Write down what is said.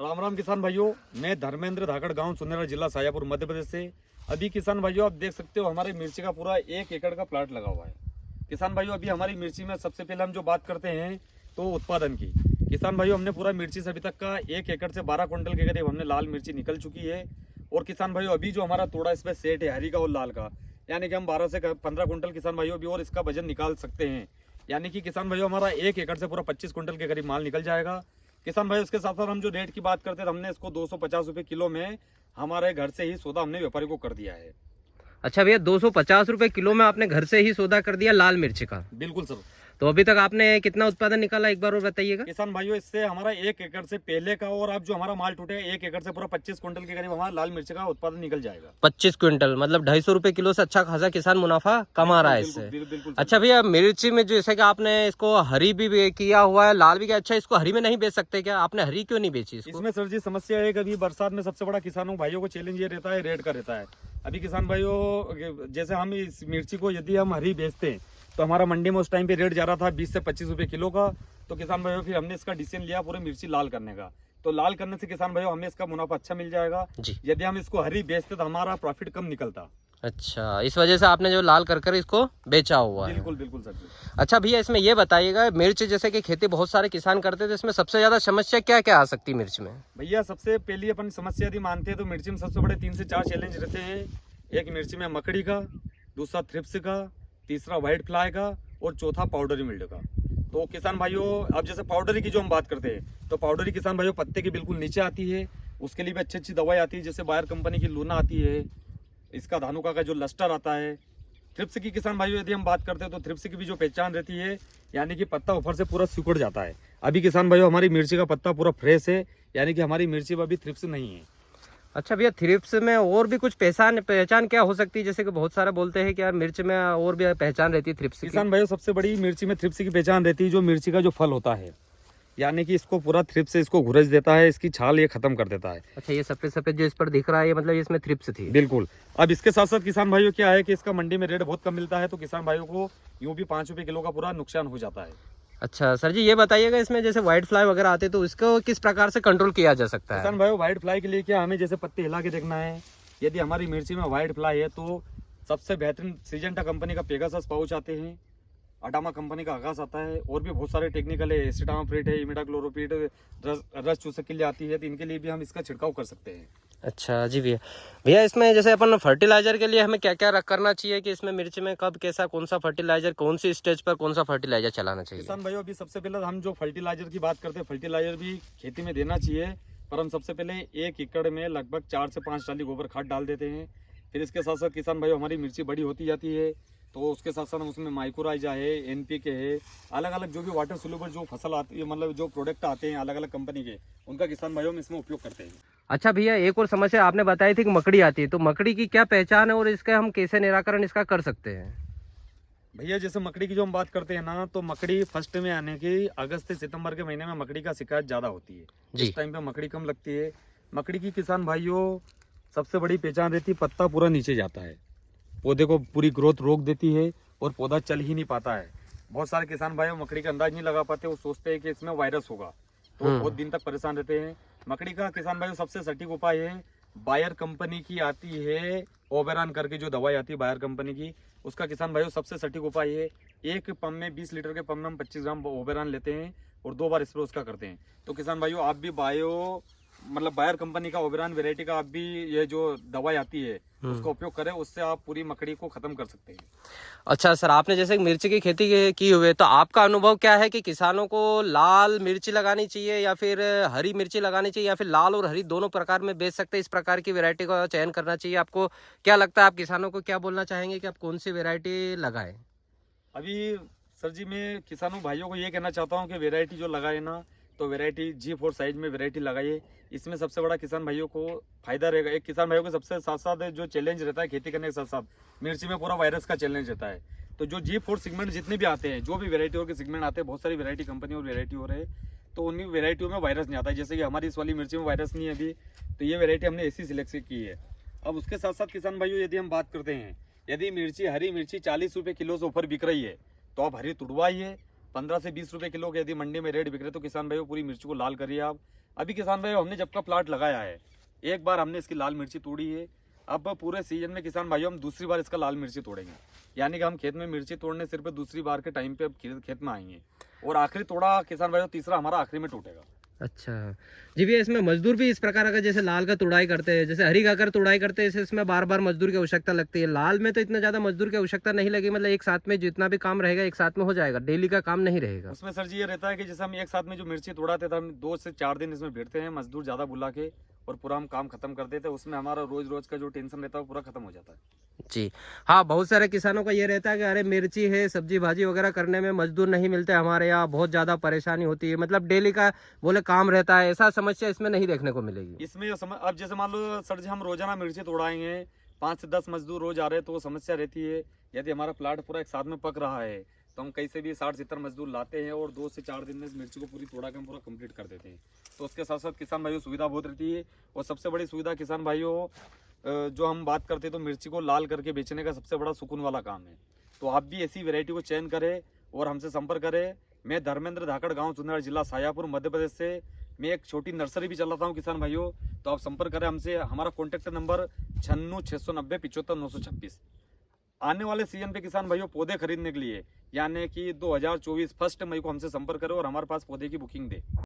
राम राम किसान भाइयों, मैं धर्मेंद्र धाकड़, गांव सुनेरा, जिला शाजापुर, मध्य प्रदेश से। अभी किसान भाइयों आप देख सकते हो हमारे मिर्ची का पूरा 1 एकड़ का प्लाट लगा हुआ है। किसान भाइयों अभी हमारी मिर्ची में सबसे पहले हम जो बात करते हैं तो उत्पादन की। किसान भाइयों हमने पूरा मिर्ची से अभी तक का 1 एकड़ से 12 क्विंटल के करीब हमने लाल मिर्ची निकल चुकी है। और किसान भाइयों अभी जो हमारा तोड़ा इसमें सेट है हरी का और लाल का, यानी कि हम 12 से 15 क्विंटल किसान भाइयों भी और इसका वजन निकाल सकते हैं। यानी कि किसान भाइयों हमारा 1 एकड़ से पूरा 25 क्विंटल के करीब माल निकल जाएगा। किसान भाई उसके साथ साथ हम जो रेट की बात करते हैं हमने इसको 250 रुपये किलो में हमारे घर से ही सौदा हमने व्यापारी को कर दिया है। अच्छा भैया, 250 रुपए किलो में आपने घर से ही सौदा कर दिया लाल मिर्च का? बिल्कुल सर। तो अभी तक आपने कितना उत्पादन निकाला, एक बार और बताइएगा। किसान भाइयों इससे हमारा 1 एकड़ से पहले का और अब जो हमारा माल टूटे 1 एकड़ से पूरा 25 क्विंटल के करीब हमारा लाल मिर्च का उत्पादन निकल जाएगा। 25 क्विंटल मतलब 250 रुपए किलो से अच्छा खासा किसान मुनाफा कमा रहा है इससे। बिल्कुल। अच्छा भैया, मिर्ची में जैसे कि आपने इसको हरी भी किया हुआ है, लाल भी किया, अच्छा इसको हरी में नहीं बेच सकते क्या? आपने हरी क्यों नहीं बेची इसको? इसमें सर जी समस्या है कि अभी बरसात में सबसे बड़ा किसानों भाइयों को चैलेंज ये रहता है रेट का रहता है। अभी किसान भाइयों जैसे हम इस मिर्ची को यदि हम हरी बेचते हैं तो हमारा मंडी में उस टाइम पे रेट जा रहा था 20 से 25 रुपए किलो का। तो किसान भाइयों फिर हमने इसका डिसीजन लिया पूरे मिर्ची लाल करने का। तो लाल करने से किसान भाइयों हमें इसका मुनाफा अच्छा मिल जाएगा जी। यदि हम इसको हरी बेचते तो हमारा प्रॉफिट कम निकलता। अच्छा, इस वजह से आपने जो लाल कर इसको बेचा हुआ है। बिल्कुल सर जी। अच्छा भैया, इसमें ये बताइएगा, मिर्च जैसे कि खेती बहुत सारे किसान करते थे, इसमें सबसे ज्यादा समस्या क्या क्या आ सकती है मिर्च में? भैया सबसे पहली अपन समस्या यदि मानते हैं तो मिर्ची में सबसे बड़े 3 से 4 चैलेंज रहते हैं। एक मिर्ची में मकड़ी का, दूसरा थ्रिप्स का, तीसरा व्हाइट फ्लाई का और चौथा पाउडरी मिल्ड का। तो किसान भाइयों अब जैसे पाउडरी की जो हम बात करते हैं तो पाउडरी किसान भाइयों पत्ते के बिल्कुल नीचे आती है, उसके लिए भी अच्छी दवाई आती है, जैसे बायर कंपनी की लूना आती है, इसका धानुका का जो लस्टर आता है। थ्रिप्स की किसान भाइयों यदि हम बात करते हैं तो थ्रिप्स की भी जो पहचान रहती है यानी कि पत्ता ऊपर से पूरा सिकुड़ जाता है। अभी किसान भाइयों हमारी मिर्ची का पत्ता पूरा फ्रेश है, यानी कि हमारी मिर्ची में अभी थ्रिप्स नहीं है। अच्छा भैया, थ्रिप्स में और भी कुछ पहचान क्या हो सकती है? जैसे कि बहुत सारे बोलते हैं कि यार मिर्च में और भी पहचान रहती है थ्रिप्स की। किसान भाइयों सबसे बड़ी मिर्ची में थ्रिप्स की पहचान रहती है जो मिर्ची का जो फल होता है, यानी कि इसको पूरा थ्रिप्स से इसको घुरज देता है, इसकी छाल ये खत्म कर देता है। अच्छा, ये सफेद सफेद जो इस पर दिख रहा है ये मतलब इसमें थ्रिप्स थी? बिल्कुल। अब इसके साथ साथ किसान भाइयों क्या है कि इसका मंडी में रेट बहुत कम मिलता है तो किसान भाइयों को यूं भी 5 रुपए किलो का पूरा नुकसान हो जाता है। अच्छा सर जी, ये बताइएगा इसमें जैसे व्हाइट फ्लाई वगैरह आते तो इसको किस प्रकार से कंट्रोल किया जा सकता है? किसान भाइयों व्हाइट फ्लाई के लिए क्या हमें जैसे पत्ते हिला के देखना है। यदि हमारी मिर्ची में व्हाइट फ्लाई है तो सबसे बेहतरीन सिजेंटा कंपनी का पेगासस पाउच आते हैं, अडामा कंपनी का आगास आता है और भी बहुत सारे टेक्निकल है, एसिटामाप्रिड है, इमिडाक्लोरोपिड रस चूसक के लिए आती है, तो इनके लिए भी हम इसका छिड़काव कर सकते हैं। अच्छा जी भैया, भैया इसमें जैसे अपन फर्टिलाइजर के लिए हमें क्या क्या करना चाहिए कि इसमें मिर्च में कब कैसा कौन सा फर्टिलाइजर, कौन सी स्टेज पर कौन सा फर्टिलाइजर चलाना चाहिए? किसान भाइयों अभी सबसे पहले हम जो फर्टिलाइजर की बात करते हैं फर्टिलाइजर भी खेती में देना चाहिए, पर हम सबसे पहले 1 एकड़ में लगभग 4 से 5 डाली गोबर खाद डाल देते हैं। फिर इसके साथ साथ किसान भाइयों हमारी मिर्ची बड़ी होती जाती है तो उसके साथ साथ हम उसमें माइक्रोराइजा है, NPK है, अलग अलग जो भी वाटर सोल्यूबल जो फसल आती है, मतलब जो प्रोडक्ट आते हैं अलग अलग कंपनी के, उनका किसान भाइयों में इसमें उपयोग करते हैं। अच्छा भैया, एक और समस्या आपने बताई थी कि मकड़ी आती है, तो मकड़ी की क्या पहचान है और इसका हम कैसे निराकरण इसका कर सकते हैं? भैया जैसे मकड़ी की जो हम बात करते हैं ना तो मकड़ी फर्स्ट में आने की अगस्त से सितंबर के महीने में मकड़ी का शिकायत ज़्यादा होती है जी। इस टाइम पे मकड़ी कम लगती है। मकड़ी की किसान भाइयों सबसे बड़ी पहचान रहती है पत्ता पूरा नीचे जाता है, पौधे को पूरी ग्रोथ रोक देती है और पौधा चल ही नहीं पाता है। बहुत सारे किसान भाइयों मकड़ी का अंदाज नहीं लगा पाते, वो सोचते हैं कि इसमें वायरस होगा तो बहुत दिन तक परेशान रहते हैं। मकड़ी का किसान भाइयों सबसे सटीक उपाय है, बायर कंपनी की आती है ओबेरॉन करके जो दवाई आती है बायर कंपनी की, उसका किसान भाइयों सबसे सटीक उपाय है। एक पंप में 20 लीटर के पंप में हम 25 ग्राम ओबेरॉन लेते हैं और 2 बार स्प्रे उसका करते हैं। तो किसान भाइयों आप भी बायर कंपनी का ओबेरॉन वेराइटी का आप भी ये जो दवाई आती है उसका उपयोग करें, उससे आप पूरी मकड़ी को खत्म कर सकते हैं। अच्छा सर, आपने जैसे मिर्ची की खेती की हुई तो आपका अनुभव क्या है कि किसानों को लाल मिर्ची लगानी चाहिए या फिर हरी मिर्ची लगानी चाहिए या फिर लाल और हरी दोनों प्रकार में बेच सकते हैं, इस प्रकार की वैरायटी का चयन करना चाहिए? आपको क्या लगता है, आप किसानों को क्या बोलना चाहेंगे कि आप कौन सी वैरायटी लगाएं? अभी सर जी मैं किसानों भाइयों को ये कहना चाहता हूँ कि वैरायटी जो लगाए ना तो वैरायटी G4 साइज में वैरायटी लगाइए। इसमें सबसे बड़ा किसान भाइयों को फायदा रहेगा। एक किसान भाइयों को सबसे साथ साथ जो चैलेंज रहता है खेती करने के साथ साथ मिर्ची में पूरा वायरस का चैलेंज रहता है। तो जो G4 सेगमेंट जितने भी आते हैं, जो भी वैरायटी के सेगमेंट आते हैं, बहुत सारी वैरायटी कंपनी और वैरायटी हो रहे हैं, तो उन्हीं वैरायटियों में वायरस नहीं आता है। जैसे कि हमारी इस वाली मिर्ची में वायरस नहीं है अभी, तो ये वैरायटी हमने ऐसी सिलेक्ट की है। अब उसके साथ साथ किसान भाइयों यदि हम बात करते हैं, यदि हरी मिर्ची 40 रुपये किलो से ऊपर बिक रही है तो आप हरी तुड़वाइए। 15 से 20 रुपये किलो के यदि मंडी में रेट बिक रहे तो किसान भाइयों पूरी मिर्ची को लाल करिए आप। अभी किसान भाई हमने जब का प्लाट लगाया है, एक बार हमने इसकी लाल मिर्ची तोड़ी है। अब पूरे सीजन में किसान भाइयों हम दूसरी बार इसका लाल मिर्ची तोड़ेंगे, यानी कि हम खेत में मिर्ची तोड़ने सिर्फ दूसरी बार के टाइम पे अब खेत में आएंगे, और आखिरी तोड़ा किसान भाइयों तीसरा हमारा आखिरी में टूटेगा। अच्छा जी भैया, इसमें मजदूर भी इस प्रकार का जैसे लाल का तुड़ाई करते हैं, जैसे हरी का अगर तुड़ाई करते हैं इसे इसमें बार बार मजदूर की आवश्यकता लगती है, लाल में तो इतना ज्यादा मजदूर की आवश्यकता नहीं लगी, मतलब एक साथ में जितना भी काम रहेगा एक साथ में हो जाएगा, डेली का काम नहीं रहेगा। उसमें सर जी ये रहता है कि जैसे हम एक साथ में जो मिर्ची तोड़ाते थे, हम 2 से 4 दिन इसमें बैठते हैं मजदूर ज्यादा बुला के, और पूरा हम काम खत्म कर देते हैं। उसमें हमारा रोज रोज का जो टेंशन रहता है वो पूरा खत्म हो जाता है। जी हाँ, बहुत सारे किसानों का ये रहता है कि अरे मिर्ची है, सब्जी भाजी वगैरह करने में मजदूर नहीं मिलते, हमारे यहाँ बहुत ज्यादा परेशानी होती है, मतलब डेली का बोले काम रहता है, ऐसा समस्या इसमें नहीं देखने को मिलेगी। इसमें अब जैसे मान लो सर जी हम रोजाना मिर्ची तोड़ाएंगे, 5 से 10 मजदूर रोज आ रहे हैं, तो वो समस्या रहती है। यदि हमारा प्लाट पूरा एक साथ में पक रहा है तो हम कहीं से भी 60-70 मजदूर लाते हैं, और 2 से 4 दिन में इस मिर्ची को पूरी तोड़ा के हम पूरा कंप्लीट कर देते हैं। तो उसके साथ साथ किसान भाइयों सुविधा बहुत रहती है, और सबसे बड़ी सुविधा किसान भाइयों जो हम बात करते हैं तो मिर्ची को लाल करके बेचने का सबसे बड़ा सुकून वाला काम है। तो आप भी ऐसी वैरायटी को चयन करें और हमसे संपर्क करें। मैं धर्मेंद्र धाकड़, गांव चुनार, जिला सायापुर, मध्य प्रदेश से। मैं एक छोटी नर्सरी भी चलाता हूं किसान भाइयों, तो आप संपर्क करें हमसे। हमारा कॉन्टैक्ट नंबर 9690 आने वाले सीजन पे किसान भाइयों पौधे खरीदने के लिए, यानी कि 2024 1 मई को हमसे संपर्क करें और हमारे पास पौधे की बुकिंग दे।